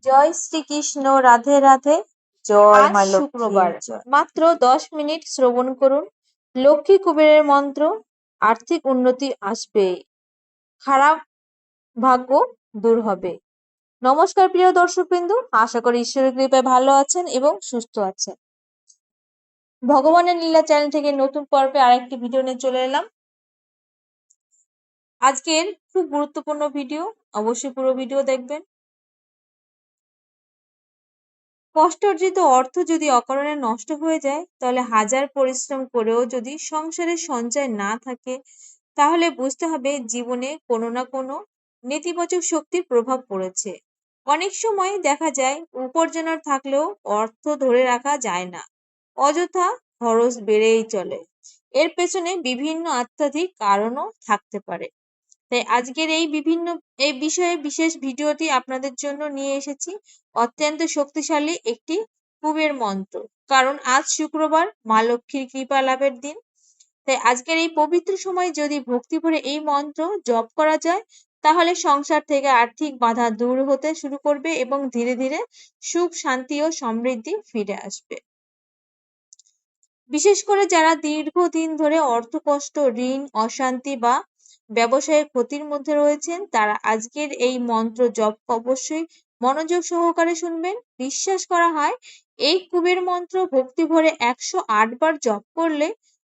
জয় শ্রীকৃষ্ণ, রাধে রাধে। জয় আজ মা শুক্রবার, লক্ষ্মীর জয়। মাত্র 10 মিনিট শ্রবণ করুন। লক্ষ্মী কুবেরের মন্ত্র, আর্থিক উন্নতি আসবে, খারাপ ভাগ্য দূর হবে। নমস্কার প্রিয় দর্শকবৃন্দু, আশা করি ঈশ্বরের কৃপায় ভালো আছেন এবং সুস্থ আছেন। ভগবানের লীলা চ্যানেল থেকে নতুন পর্বে আরেকটি ভিডিও নিয়ে চলে এলাম। আজকের খুব গুরুত্বপূর্ণ ভিডিও, অবশ্যই পুরো ভিডিও দেখবেন। কষ্ট অর্জিত অর্থ যদি অকারণে নষ্ট হয়ে যায়, তাহলে হাজার পরিশ্রম করেও যদি সংসারে সঞ্চয় না থাকে, তাহলে বুঝতে হবে জীবনে কোনো না কোনো নেতিবাচক শক্তির প্রভাব পড়েছে। অনেক সময় দেখা যায় উপার্জনের থাকলেও অর্থ ধরে রাখা যায় না, অযথা খরচ বেড়েই চলে। এর পেছনে বিভিন্ন আধ্যাত্মিক কারণও থাকতে পারে। তাই আজকের এই বিষয়ে বিশেষ ভিডিওটি আপনাদের জন্য নিয়ে এসেছি। অত্যন্ত শক্তিশালী একটি কুবের মন্ত্র, কারণ আজ শুক্রবার, মা লক্ষ্মীর কৃপা লাভের দিন। তাই আজকের এই পবিত্র সময় যদি ভক্তি ভরে এই মন্ত্র জপ করা যায়, তাহলে সংসার থেকে আর্থিক বাধা দূর হতে শুরু করবে এবং ধীরে ধীরে সুখ, শান্তি ও সমৃদ্ধি ফিরে আসবে। বিশেষ করে যারা দীর্ঘদিন ধরে অর্থকষ্ট, ঋণ, অশান্তি বা ব্যবসায়ের ক্ষতির মধ্যে রয়েছেন, তারা আজকের এই মন্ত্র জপ অবশ্যই মনোযোগ সহকারে শুনবেন। বিশ্বাস করা হয় এই কুবের মন্ত্র ভক্তি ভরে 108 বার জপ করলে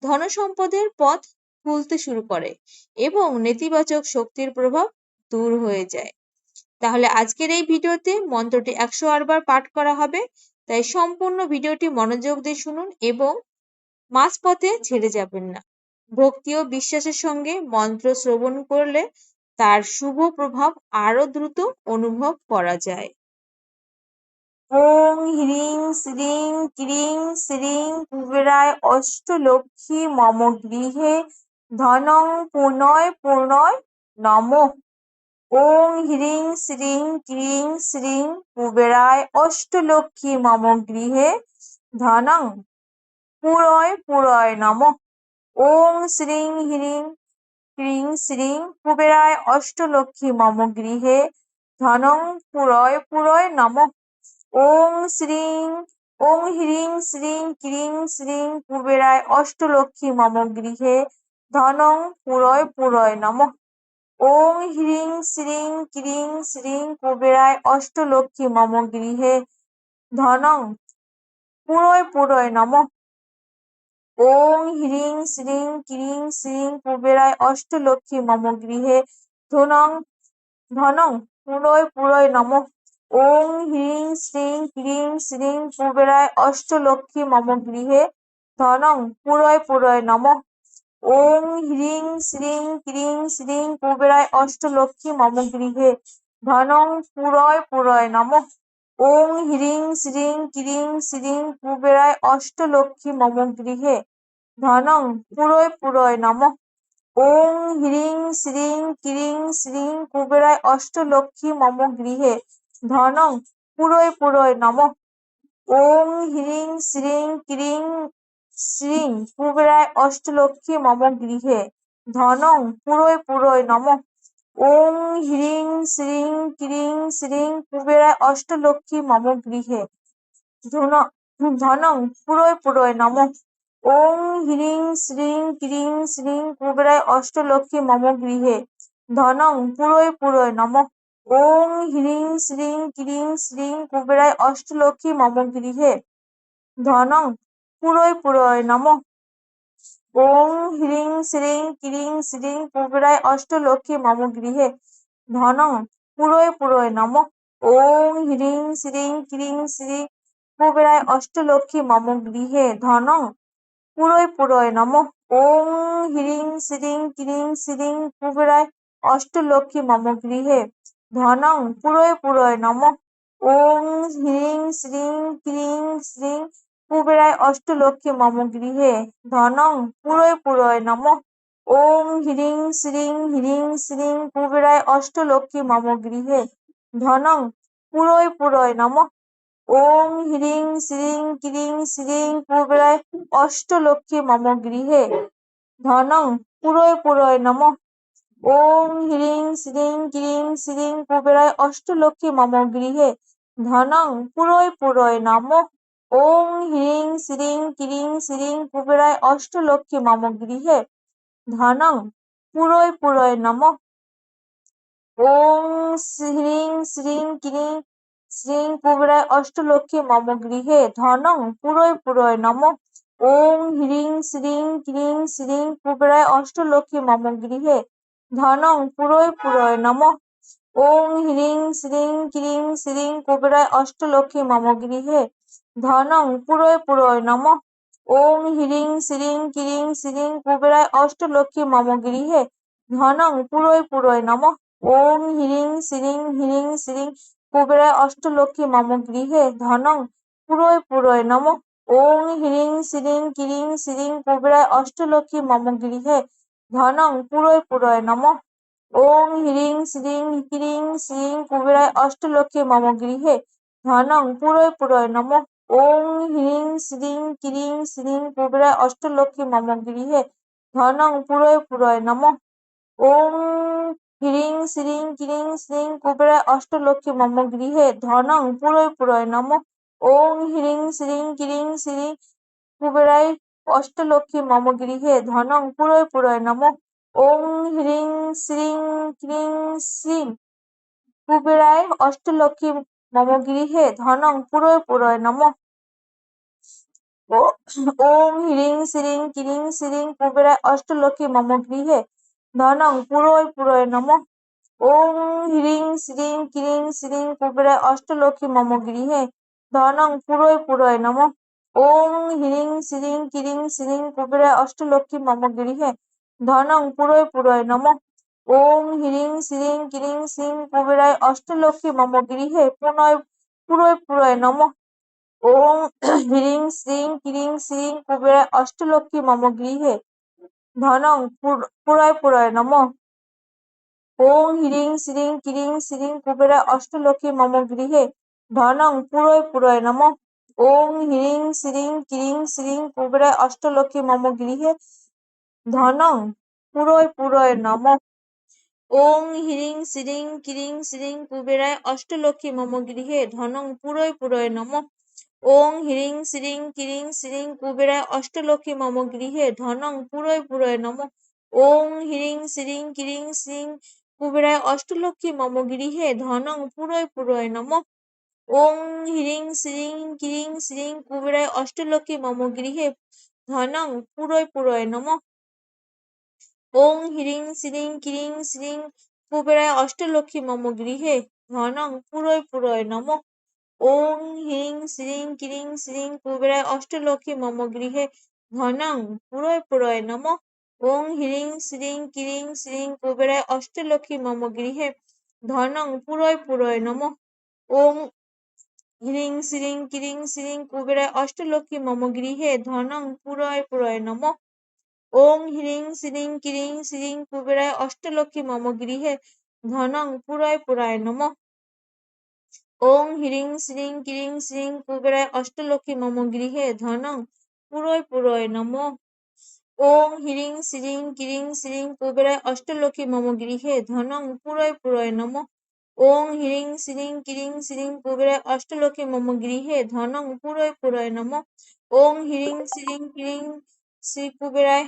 ধনসম্পদের পথ খুলতে শুরু করে এবং নেতিবাচক শক্তির প্রভাব দূর হয়ে যায়। তাহলে আজকের এই ভিডিওতে মন্ত্রটি 108 বার পাঠ করা হবে। তাই সম্পূর্ণ ভিডিওটি মনোযোগ দিয়ে শুনুন এবং মাঝপথে ছেড়ে যাবেন না। ভক্তি ও বিশ্বাসের সঙ্গে মন্ত্র শ্রবণ করলে তার শুভ প্রভাব আরো দ্রুত অনুভব করা যায়। ওং হ্রিং শ্রীং ক্রিং শ্রীং কুবেরায় অষ্টলক্ষ্মী মম গৃহে ধনং পুনয় পূর্ণয় নমঃ। ওং হ্রিং শ্রীং ক্রিং শ্রীং কুবেরায় অষ্টলক্ষ্মী মম গৃহে ধনং পুরয় পুরয় নমঃ। ওং শ্রীং হ্রিং ক্রিং শ্রীং কুবেরায় অষ্টলক্ষ্মী মম গৃহে ধনং পুরয় পুরয় নমঃ। ওং হ্রিং শ্রীং ক্রিং শ্রীং কুবেরায় অষ্টলক্ষ্মী মম গৃহে ধনং পুরয় পুরয় নমঃ। ওং হ্রিং শ্রীং ক্রিং শ্রীং কুবেরায় অষ্টলক্ষ্মী মম গৃহে ধনং পুরয় পুরয় নমঃ। ওং হ্রিং শ্রীং ক্রিং শ্রীং কুবেরায় অষ্টলক্ষ্মী মম গৃহে ধনং পুরয় পুরয় নমঃ। ওং হ্রিং শ্রীং ক্রিং শ্রীং কুবেরায় অষ্টলক্ষ্মী মম গৃহে ধনং পুরয় পুরয় নমঃ। ওং হ্রিং শ্রীং ক্রিং শ্রীং কুবেরায় অষ্টলক্ষ্মী মম গৃহে ধনং পুরয় পুরয় নমঃ। ওং হ্রিং শ্রীং ক্রিং শ্রীং কুবেরায় অষ্টলক্ষ্মী মম গৃহে ধনং পুরয় পুরয় নমঃ। ওং হ্রিং শ্রীং ক্রিং শ্রীং কুবেরায় অষ্টলক্ষ্মী মম গৃহে ধনং পুরয় পুরয় নমঃ। ওং হ্রিং শ্রীং ক্রিং শ্রীং কুবেরায় অষ্টলক্ষ্মী মম গৃহে ধনং পুরয় পুরয় নমঃ। ওং হ্রিং শ্রীং ক্রিং শ্রীং কুবেরায় অষ্টলক্ষ্মী মম গৃহে ধনং পুরয় পুরয় নমঃ। ওং হ্রিং শ্রীং ক্রিং শ্রীং কুবেরায় অষ্টলক্ষ্মী মম গৃহে ধনং পুরয় পুরয় নমঃ। ওং হ্রিং শ্রীং ক্রিং শ্রীং কুবেরায় অষ্টলক্ষ্মী মম গৃহে ধনং পুরয় পুরয় নমঃ। ওং হ্রিং শ্রীং ক্রিং শ্রীং কুবেরায় অষ্টলক্ষ্মী মম গৃহে ধনং পুরয় পুরয় নমঃ। ওং হ্রিং শ্রীং ক্রিং শ্রীং কুবেরায় অষ্টলক্ষ্মী মম গৃহে ধনং পুরয় পুরয় নমঃ। ওং হ্রিং শ্রীং ক্রিং শ্রীং কুবেরায় অষ্টলক্ষ্মী মম গৃহে ধনং পুরয় পুরয় নমঃ। ওং হ্রিং শ্রীং ক্রিং শ্রীং কুবেরায় অষ্টলক্ষ্মী মম গৃহে ধনং পুরয় পুরয় নমঃ। ওং হ্রিং শ্রীং কুবেরায় অষ্টলক্ষ্মী মম গৃহে ধনং পুরয় পুরয় নমঃ। ওং হ্রিং শ্রীং ক্রিং শ্রীং কুবেরায় অষ্টলক্ষ্মী মম গৃহে ধনং পুরয় পুরয় নমঃ। ওং হ্রিং শ্রীং ক্রিং শ্রীং কুবেরায় অষ্টলক্ষ্মী মম গৃহে ধনং পুরয় পুরয় নমঃ। ওং হ্রিং শ্রীং ক্রিং শ্রীং কুবেরায় অষ্টলক্ষ্মী মম গৃহে ধনং পুরয় পুরয় নমঃ। ওং হ্রিং শ্রীং ক্রিং শ্রীং কুবেরায় অষ্টলক্ষ্মী মম গৃহে ধনং পুরয় পুরয় নমঃ। ওং হ্রিং শ্রীং ক্রিং শ্রীং কুবেরায় অষ্টলক্ষ্মী মম গৃহে ধনং পুরয় পুরয় নমঃ। ওং হ্রিং শ্রীং ক্রিং শ্রীং কুবেরায় অষ্টলক্ষ্মী মম গৃহে ধনং পুরয় পুরয় নমঃ। ওং হ্রিং শ্রীং ক্রিং শ্রীং কুবেরায় অষ্টলক্ষ্মী মম গৃহে ধনং পুরয় পুরয় নমঃ। ওং হ্রিং শ্রীং কুবেরায় অষ্টলক্ষ্মী মম গৃহে ধনং পুরয় পুরয় নমঃ। ওং হ্রিং শ্রীং ক্রিং শ্রীং কুবেরায় অষ্টলক্ষ্মী মম গৃহে ধনং পুরয় পুরয় নমঃ। ওং হ্রিং শ্রীং ক্রিং শ্রীং কুবেরায় অষ্টলক্ষ্মী মম গৃহে ধনং পুরয় পুরয় নমঃ। ওং হ্রিং শ্রীং ক্রিং শ্রীং কুবেরায় অষ্টলক্ষ্মী মম গৃহে ধনং পুরয় পুরয় নমঃ। ওং হ্রিং শ্রীং ক্রিং শ্রীং কুবেরায় অষ্টলক্ষ্মী মম গৃহে ধনং পুরয় পুরয় নমঃ। ওং হ্রিং শ্রীং ক্রিং শ্রীং কুবেরায় অষ্টলক্ষ্মী মম গৃহে ধনং পুরয় পুরয় নমঃ। ওং হ্রিং শ্রীং ক্রিং শ্রীং কুবেরায় অষ্টলক্ষ্মী মম গৃহে ধনং পুরয় পুরয় নমঃ। ওং হ্রিং শ্রীং ক্রিং শ্রীং কুবেরায় অষ্টলক্ষ্মী মম গৃহে ধনং পুরয় পুরয় নমঃ। ওং হ্রিং শ্রীং ক্রিং শ্রীং কুবেরায় অষ্টলক্ষ্মী মম গৃহে ধনং পুরয় পুরয় নমঃ। ওং হ্রিং শ্রীং ক্রিং শ্রীং কুবেরায় অষ্টলক্ষ্মী মম গৃহে ধনং পুরয় পুরয় নমঃ। ওং হ্রিং শ্রীং ক্রিং শ্রীং কুবেরায় অষ্টলক্ষ্মী মম গৃহে পুরয় পুরয় নমঃ। ওং হ্রিং শ্রীং ক্রিং শ্রীং কুবেরায় অষ্টলক্ষ্মী মম গৃহে ধনং পুরয় পুরয় নমঃ। ওং হ্রিং শ্রীং ক্রিং শ্রীং কুবেরায় অষ্টলক্ষ্মী মম গৃহে ধনং পুরয় পুরয় নমঃ। ওং হ্রিং শ্রীং ক্রিং শ্রীং কুবেরায় অষ্টলক্ষ্মী মম গৃহে ধনং পুরয় পুরয় নমঃ। ওং হ্রিং শ্রীং ক্রিং শ্রীং কুবেরায় অষ্টলক্ষ্মী মম গৃহে ধনং পুরয় পুরয় নমঃ। ওং হ্রিং শ্রীং ক্রিং শ্রীং কুবেরায় অষ্টলক্ষ্মী মম গৃহে ধনং পুরয় পুরয় নমঃ। ওং হ্রিং শ্রীং ক্রিং শ্রীং কুবেরায় অষ্টলক্ষ্মী মম গৃহে ধনং পুরয় পুরয় নমঃ। ওং হ্রিং শ্রীং ক্রিং শ্রীং কুবেরায় অষ্টলক্ষ্মী মম গৃহে ধনং পুরয় পুরয় নমঃ। ওং হ্রিং শ্রীং ক্রিং শ্রীং কুবেরায় অষ্টলক্ষ্মী মম গৃহে ধনং পুরয় পুরয় নমঃ। ওং হ্রিং শ্রীং ক্রিং শ্রীং কুবেরায় অষ্টলক্ষ্মী মম গৃহে ধনং পুরয় পুরয় নমঃ। ওং হ্রিং শ্রীং ক্রিং শ্রীং কুবেরায় অষ্টলক্ষ্মী মম গৃহে ধনং পুরয় পুরয় নমঃ। ওং হ্রিং শ্রীং ক্রিং শ্রীং কুবেরায় অষ্টলক্ষ্মী মম গৃহে ধনং পুরয় পুরয় নমঃ। ওং হ্রিং শ্রীং ক্রিং শ্রীং কুবেরায় অষ্টলক্ষ্মী মম গৃহে ধনং পুরয় পুরয় নমঃ। ওং হ্রিং শ্রীং ক্রিং শ্রীং কুবেরায় অষ্টলক্ষ্মী মম গৃহে ধনং পুরয় পুরয় নমঃ। ওং হ্রিং শ্রীং ক্রিং শ্রীং কুবেরায় অষ্টলক্ষ্মী মম গৃহে ধনং পুরয় পুরয় নমঃ। ওং হ্রিং শ্রীং ক্রিং শ্রীং কুবেরায় অষ্টলক্ষ্মী মম গৃহে ধনং পুরয় পুরয় নমঃ। ওং হ্রিং শ্রীং ক্রিং শ্রী কুবেরায়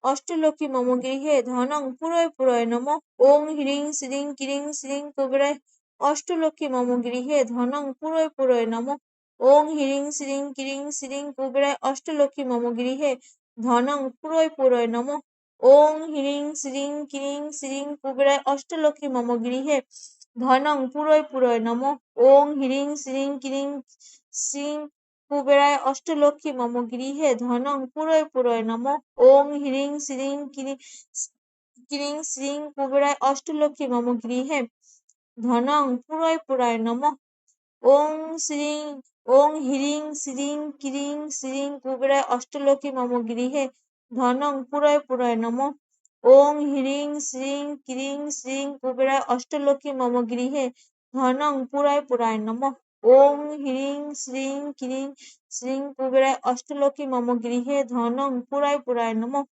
অষ্টলক্ষ্মী মম গৃহে ধনং পুরয় পুরয় নমঃ। ওং হ্রিং শ্রীং ক্রিং শ্রীং কুবেরায় অষ্টলক্ষ্মী মম গৃহে ধনং পুরয় পুরয় নমঃ। ওং হ্রিং শ্রীং ক্রিং শ্রীং কুবেরায় অষ্টলক্ষ্মী মম গৃহে ধনং পুরয় পুরয় নমঃ। ওং হ্রিং শ্রীং ক্রিং শ্রীং কুবেরায় অষ্টলক্ষ্মী মম গৃহে ধনং পুরয় পুরয় নমঃ। ওং হ্রিং শ্রীং ক্রিং শ্রীং কুবেরায় অষ্টলক্ষ্মী মম গৃহে ধনং পুরয় পুরয় নমঃ। ওং হ্রিং শ্রীং ক্রিং শ্রীং কুবেরায় অষ্টলক্ষ্মী মম গৃহে ধনং পুরয় পুরয় নমঃ। ওং হ্রিং শ্রীং ক্রিং শ্রীং কুবেরায় অষ্টলক্ষ্মী মম গৃহে ধনং পুরয় পুরয় নমঃ। ওং হ্রিং শ্রীং ক্রিং শ্রীং কুবেরায় অষ্টলক্ষ্মী মম গৃহে ধনং পুরয় পুরয় নমঃ। ওং হ্রিং শ্রীং ক্রিং শ্রীং কুবেরায় অষ্টলক্ষ্মী মম গৃহে ধনং পুরয় পুরয় নমঃ।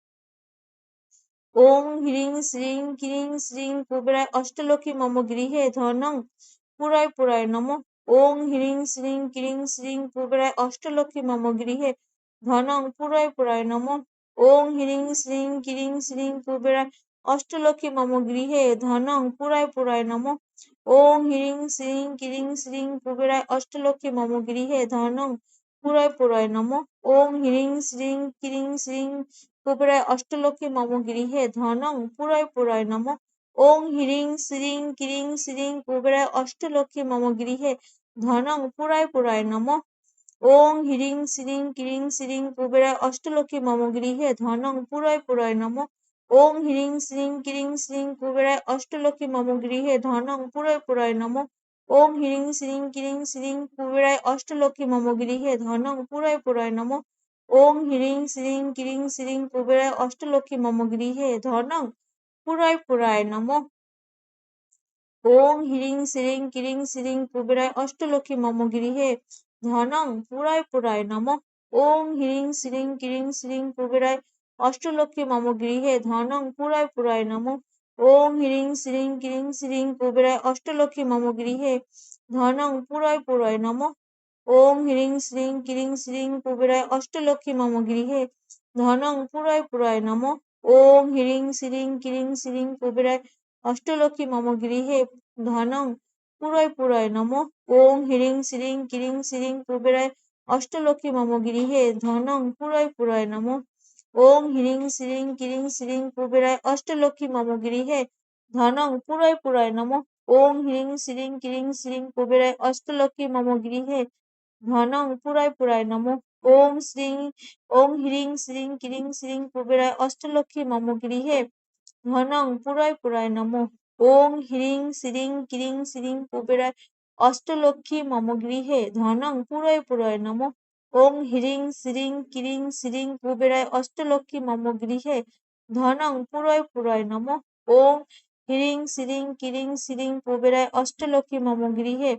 ওং হ্রিং শ্রীং ক্রিং শ্রীং কুবেরায় অষ্টলক্ষ্মী মম গৃহে ধনং পুরয় পুরয় নমঃ। ওং হ্রিং শ্রীং ক্রিং শ্রীং কুবেরায় অষ্টলক্ষ্মী মম গৃহে ধনং পুরয় পুরায় নমঃ। ওং হ্রিং শ্রীং ক্রিং শ্রীং কুবেরায় অষ্টলক্ষ্মী মম গৃহে ধনং পুরায় পুরায় নমঃ। ওং হ্রিং শ্রীং ক্রিং শ্রীং কুবেরায় অষ্টলক্ষ্মী মম গৃহে ধনং পুরয় পুরয় নমঃ। ওং হ্রিং শ্রীং ক্রিং শ্রীং কুবেরায় অষ্টলক্ষ্মী মম গৃহে ধনং পুরয় পুরয় নমঃ। ওং হ্রিং শ্রীং ক্রিং শ্রীং কুবেরায় অষ্টলক্ষ্মী মম গৃহে ধনং পুরায় পুরায় নমঃ। ওং হ্রিং শ্রীং ক্রিং শ্রীং কুবেরায় অষ্টলক্ষ্মী মম গৃহে ধনং পুরয় পুরয় নমঃ। ওং হ্রিং শ্রীং ক্রিং শ্রীং কুবেরায় অষ্টলক্ষ্মী মম গৃহে ধনং পুরয় পুরয় নমঃ। ওং হ্রিং শ্রীং ক্রিং শ্রীং কুবেরায় অষ্টলক্ষ্মী মম গৃহে ধনং পুরয় পুরয় নমঃ। ওং হ্রিং শ্রীং ক্রিং শ্রীং কুবেরায় অষ্টলক্ষ্মী মম গৃহে ধনং পুরয় পুরায় নমঃ। ওং হ্রিং শ্রীং ক্রিং শ্রীং কুবেরায় অষ্টলক্ষ্মী মম গৃহে ধনং পুরায় পুরায় নমঃ। ওং হ্রিং শ্রীং ক্রিং শ্রীং কুবেরায় অষ্টলক্ষ্মী মম গৃহে ধনং পুরায় পুরায় নমঃ। ওং হ্রিং শ্রীং ক্রিং শ্রীং কুবেরায় অষ্টলক্ষ্মী মম গৃহে ধনং পুরায় পুরায় নমঃ। ওং হ্রিং শ্রীং ক্রিং শ্রীং কুবেরায় অষ্টলক্ষ্মী মম গৃহে ধনং পুরায় পুরায় নমঃ। ওং হ্রিং শ্রীং ক্রিং শ্রীং কুবেরায় অষ্টলক্ষ্মী মম গৃহে ধনং পুরয় পুরয় নমঃ। ওং হ্রিং শ্রীং ক্রিং শ্রীং কুবেরায় অষ্টলক্ষ্মী মম গৃহে ধনং পুরয় পুরয় নমঃ। ওং হ্রিং শ্রীং ক্রিং শ্রীং কুবেরায় অষ্টলক্ষ্মী মম গৃহে ধনং পুরয় পুরয় নমঃ। ওং হ্রিং শ্রীং ক্রিং শ্রীং কুবেরায় অষ্টলক্ষ্মী মম গৃহে ধনং পুরয় পুরয় নমঃ। ওং হ্রিং শ্রীং ক্রিং শ্রীং কুবেরায় অষ্টলক্ষ্মী মম গৃহে ধনং পুরয় পুরয় নমঃ। ওং হ্রিং শ্রীং ক্রিং শ্রীং কুবেরায় অষ্টলক্ষ্মী মম গৃহে ধনং পুরয় পুরয় নমঃ। ওং হ্রিং শ্রীং ক্রিং শ্রীং কুবেরায় অষ্টলক্ষ্মী মম গৃহে ধনং পুরয় পুরয় নমঃ। ওং হ্রিং শ্রীং ক্রিং শ্রীং কুবেরায় অষ্টলক্ষ্মী মম গৃহে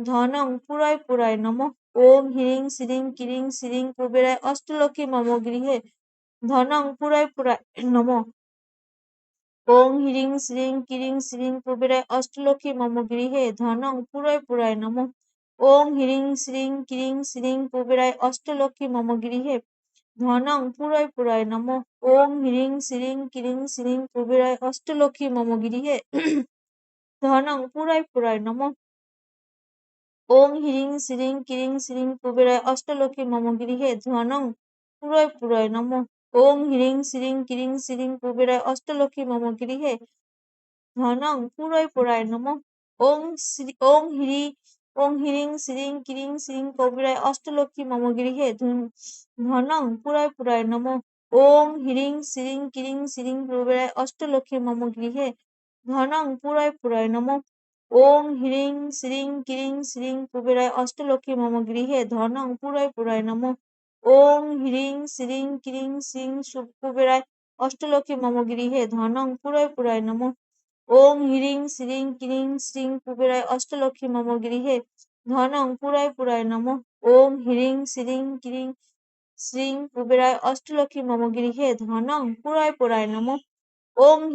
ধনং পুরয় পুরয় নমঃ। ওং হ্রিং শ্রীং ক্রিং শ্রীং কুবেরায় অষ্টলক্ষ্মী মম গৃহে ধনং পুরয় পুরয় নমঃ। ওং হ্রিং শ্রীং ক্রিং শ্রীং কুবেরায় অষ্টলক্ষ্মী মম গৃহে ধনং পুরয় পুরয় নমঃ। ওং হ্রিং শ্রীং ক্রিং শ্রীং কুবেরায় অষ্টলক্ষ্মী মম গৃহে ধনং পুরয় পুরয় নমঃ। ওং হ্রিং শ্রীং ক্রিং শ্রীং কুবেরায় অষ্টলক্ষ্মী মম গৃহে ধনং পুরয় পুরয় নমঃ। ওং হ্রিং শ্রীং ক্রিং শ্রীং কুবেরায় অষ্টলক্ষ্মী মম গৃহে ধনং পুরয় পুরয় নমঃ। ওং হ্রিং শ্রীং ক্রিং শ্রীং কুবেরায় অষ্টলক্ষ্মী মম গৃহে ধনং পুরয় পুরয় নমঃ। ওং হ্রিং শ্রীং ক্রিং শ্রীং কুবেরায় অষ্টলক্ষ্মী মম গৃহে ধনং পুরয় পুরয় নমঃ। ওং হ্রিং শ্রীং ক্রিং শ্রীং কুবেরায় অষ্টলক্ষ্মী মম গৃহে ধনং পুরয় পুরয় নমঃ। ওং হ্রিং শ্রীং ক্রিং শ্রীং কুবেরায় অষ্টলক্ষ্মী মম গৃহে ধনং পুরয় পুরয় নমঃ। ওং হ্রিং শ্রীং ক্রিং শ্রীং কুবেরায় অষ্টলক্ষ্মী মম গৃহে ধনং পুরয় পুরয় নমঃ। ওং হ্রিং শ্রীং ক্রিং শ্রীং কুবেরায় অষ্টলক্ষ্মী মম গৃহে ধনং পুরয় পুরয় নমঃ। ওং হ্রিং শ্রীং ক্রিং শ্রীং কুবেরায় অষ্টলক্ষ্মী মম গৃহে ধনং পুরয় পুরয় নমঃ। ওং হ্রিং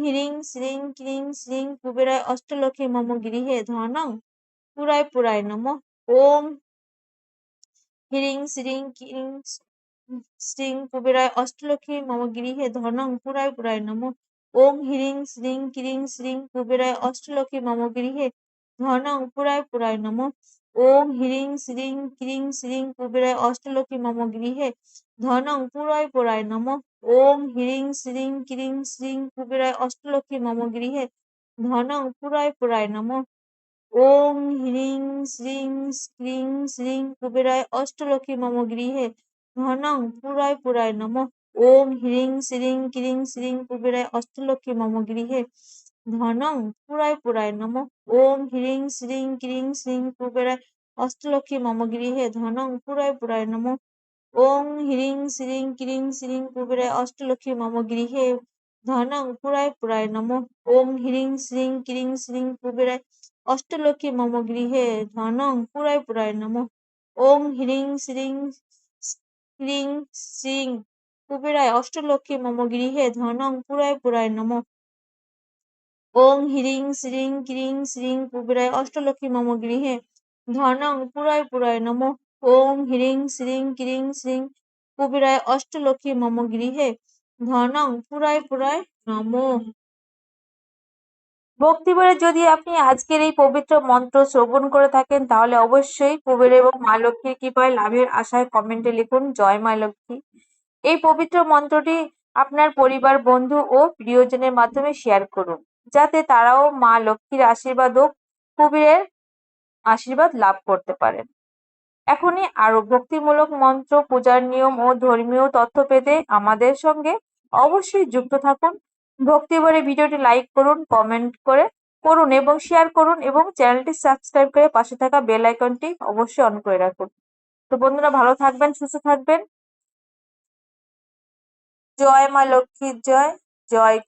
শ্রীং ক্রিং শ্রীং কুবেরায় অষ্টলক্ষ্মী মম গৃহে ধনং পুরয় পুরয় নমঃ। ওং হ্রিং শ্রীং ক্রিং শ্রীং কুবেরায় অষ্টলক্ষ্মী মম গৃহে ধনং পুরয় পুরয় নমঃ। ওং হ্রিং শ্রীং ক্রিং শ্রীং কুবেরায় অষ্টলক্ষ্মী মম গৃহে ধনং পুরয় পুরয় নমঃ। ওং হ্রিং শ্রীং ক্রিং শ্রীং কুবেরায় অষ্টলক্ষ্মী মম গৃহে ধনং পুরয় পুরয় নমঃ। ওং হ্রিং শ্রীং ক্রিং শ্রীং কুবেরায় অষ্টলক্ষ্মী মম গৃহে ধনং পুরয় পুরয় নমঃ। ওং হ্রিং শ্রীং ক্রিং শ্রীং কুবেরায় অষ্টলক্ষ্মী মম গৃহে ধনং পুরয় পুরয় নমঃ। ওং হ্রিং শ্রীং ক্রিং শ্রীং কুবেরায় অষ্টলক্ষ্মী মম গৃহে ধনং পুরয় পুরয় নমঃ। ওং হ্রিং শ্রীং ক্রিং শ্রীং কুবেরায় অষ্টলক্ষ্মী মম গৃহে ধনং পুরয় পুরয় নমঃ। ওং হ্রিং শ্রীং ক্রিং শ্রীং কুবেরায় অষ্টলক্ষ্মী মম গৃহে ধনং পুরয় পুরয় নমঃ। ওং হ্রিং শ্রীং ক্রিং শ্রীং কুবেরায় অষ্টলক্ষ্মী মম গৃহে ধনং পুরয় পুরয় নমঃ। ওং হ্রিং শ্রীং ক্রিং শ্রীং কুবেরায় অষ্টলক্ষ্মী মম গৃহে ধনং পুরয় পুরয় নমঃ। ওং হ্রিং শ্রীং ক্রিং শ্রীং কুবেরায় অষ্টলক্ষ্মী মম গৃহে ধনং পুরায় পুরায় নমঃ। ওং হ্রিং শ্রীং ক্রিং শ্রীং কুবেরায় অষ্টলক্ষ্মী মম গৃহে ধনং পুরায় পুরায় নমঃ। ভক্তিভরে যদি আপনি আজকের এই পবিত্র মন্ত্র শ্রবণ করে থাকেন তাহলে অবশ্যই কুবের এবং মা লক্ষ্মীর কৃপায় লাভের আশায় কমেন্টে লিখুন জয় মা লক্ষ্মী। এই পবিত্র মন্ত্রটি আপনার পরিবার, বন্ধু ও প্রিয়জনের মাধ্যমে শেয়ার করুন, যাতে তারাও মা লক্ষ্মীর আশীর্বাদ ও কুবেরের আশীর্বাদ লাভ করতে পারেন। এখনই আরো ভক্তিমূলক মন্ত্র, পূজার নিয়ম ও ধর্মীয় তথ্য পেতে আমাদের সঙ্গে অবশ্যই যুক্ত থাকুন। ভক্তিভরে ভিডিওটি লাইক করুন, কমেন্ট করুন এবং শেয়ার করুন এবং চ্যানেলটি সাবস্ক্রাইব করে পাশে থাকা বেল আইকনটি অবশ্যই অন করে রাখুন। তো বন্ধুরা, ভালো থাকবেন, সুস্থ থাকবেন। জয় মা লক্ষ্মীর জয়, জয়